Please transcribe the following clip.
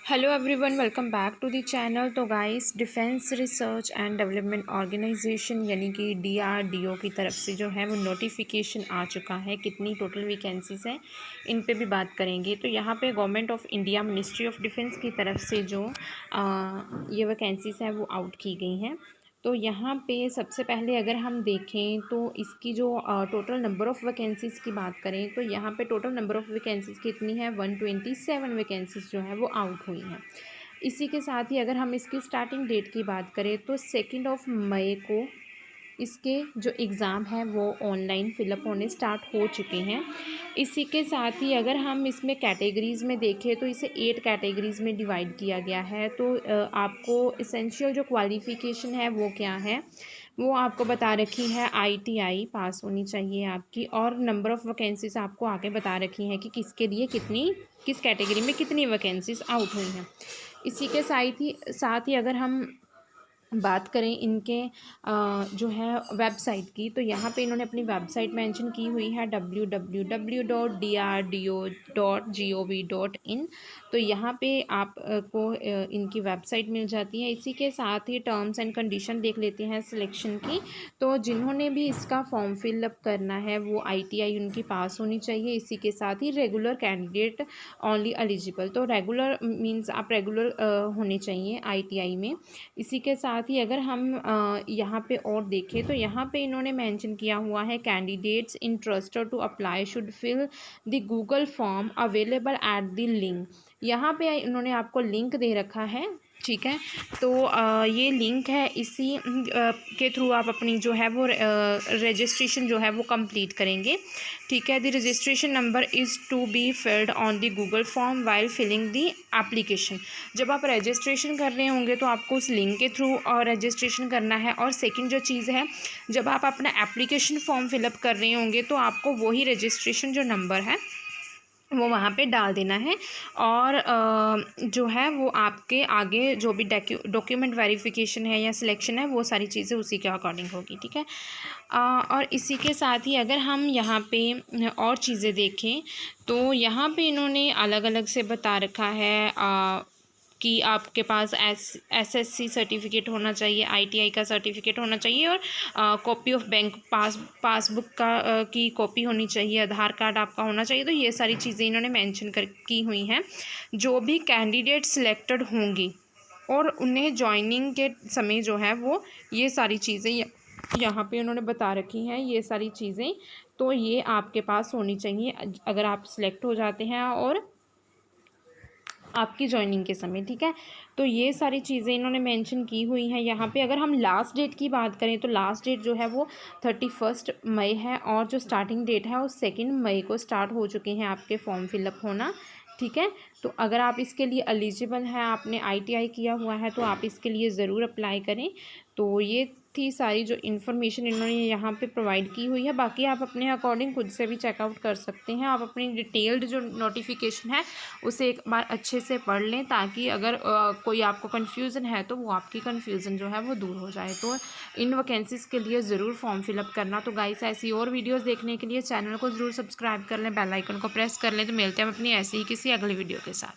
Hello everyone, welcome back to the channel. तो guys, defence research and development organisation यानी कि DRDO की तरफ से जो है वो नोटिफिकेशन आ चुका है। कितनी टोटल वैकेंसीज हैं इन पे भी बात करेंगे। तो यहाँ पे government of India ministry of defence की तरफ से जो ये वैकेंसीज हैं वो आउट की गई हैं। तो यहाँ पे सबसे पहले अगर हम देखें तो इसकी जो टोटल नंबर ऑफ़ वैकेंसीज़ की बात करें तो यहाँ पे टोटल नंबर ऑफ़ वैकेंसीज़ कितनी है, 127 वैकेंसीज़ जो है वो आउट हुई हैं। इसी के साथ ही अगर हम इसकी स्टार्टिंग डेट की बात करें तो 2 मई को इसके जो एग्ज़ाम है वो ऑनलाइन फ़िलअप होने स्टार्ट हो चुके हैं। इसी के साथ ही अगर हम इसमें कैटेगरीज़ में देखें तो इसे 8 कैटेगरीज़ में डिवाइड किया गया है। तो आपको एसेंशियल जो क्वालिफ़िकेशन है वो क्या है, वो आपको बता रखी है। ITI पास होनी चाहिए आपकी, और नंबर ऑफ़ वैकेंसीज़ आपको आगे बता रखी हैं कि किसके लिए कितनी, किस कैटेगरी में कितनी वैकेंसीज़ आउट हुई हैं। इसी के साथ ही अगर हम बात करें इनके जो है वेबसाइट की, तो यहाँ पे इन्होंने अपनी वेबसाइट मेंशन की हुई है www.drdo.gov.in। तो यहाँ पे आप को इनकी वेबसाइट मिल जाती है। इसी के साथ ही टर्म्स एंड कंडीशन देख लेते हैं सिलेक्शन की। तो जिन्होंने भी इसका फॉर्म फिलअप करना है वो ITI उनकी पास होनी चाहिए। इसी के साथ ही रेगुलर कैंडिडेट ओनली एलिजिबल, तो रेगुलर मीन्स आप रेगुलर होने चाहिए ITI में। इसी के साथ ही अगर हम यहाँ पे और देखें तो यहाँ पे इन्होंने मेंशन किया हुआ है, candidates interested to apply should fill the Google form available at the link. यहाँ पे इन्होंने आपको लिंक दे रखा है, ठीक है। तो ये लिंक है, इसी के थ्रू आप अपनी जो है वो रजिस्ट्रेशन जो है वो कंप्लीट करेंगे, ठीक है। The registration number is to be filled on the Google form while filling the application. जब आप रजिस्ट्रेशन कर रहे होंगे तो आपको उस लिंक के थ्रू और रजिस्ट्रेशन करना है। और सेकंड जो चीज़ है, जब आप अपना एप्लीकेशन फॉर्म फिलअप कर रहे होंगे तो आपको वही रजिस्ट्रेशन जो नंबर है वो वहाँ पे डाल देना है। और जो है वो आपके आगे जो भी डॉक्यूमेंट वेरिफिकेशन है या सिलेक्शन है वो सारी चीज़ें उसी के अकॉर्डिंग होगी, ठीक है। और इसी के साथ ही अगर हम यहाँ पे और चीज़ें देखें तो यहाँ पे इन्होंने अलग अलग से बता रखा है कि आपके पास SSC सर्टिफिकेट होना चाहिए, ITI का सर्टिफिकेट होना चाहिए, और कॉपी ऑफ बैंक पासबुक का की कॉपी होनी चाहिए, आधार कार्ड आपका होना चाहिए। तो ये सारी चीज़ें इन्होंने मेंशन की हुई हैं। जो भी कैंडिडेट सिलेक्टेड होंगे और उन्हें ज्वाइनिंग के समय जो है वो ये सारी चीज़ें यहाँ पे उन्होंने बता रखी हैं, ये सारी चीज़ें तो ये आपके पास होनी चाहिए अगर आप सिलेक्ट हो जाते हैं और आपकी जॉइनिंग के समय, ठीक है। तो ये सारी चीज़ें इन्होंने मेंशन की हुई हैं यहाँ पे। अगर हम लास्ट डेट की बात करें तो लास्ट डेट जो है वो 31 मई है, और जो स्टार्टिंग डेट है वो 2 मई को स्टार्ट हो चुके हैं आपके फॉर्म फिलअप होना, ठीक है। तो अगर आप इसके लिए एलिजिबल हैं, आपने ITI किया हुआ है, तो आप इसके लिए ज़रूर अप्लाई करें। तो ये थी सारी जो इन्फॉर्मेशन इन्होंने यहाँ पे प्रोवाइड की हुई है। बाकी आप अपने अकॉर्डिंग खुद से भी चेकआउट कर सकते हैं। आप अपनी डिटेल्ड जो नोटिफिकेशन है उसे एक बार अच्छे से पढ़ लें, ताकि अगर कोई आपको कन्फ्यूज़न है तो वो आपकी कन्फ्यूज़न जो है वो दूर हो जाए। तो इन वैकेंसीज़ के लिए ज़रूर फॉर्म फिलअप करना। तो गाइस, ऐसी और वीडियोज़ देखने के लिए चैनल को ज़रूर सब्सक्राइब कर लें, बेल आइकन को प्रेस कर लें। तो मिलते हैं हम अपनी ऐसी ही किसी अगली वीडियो के साथ।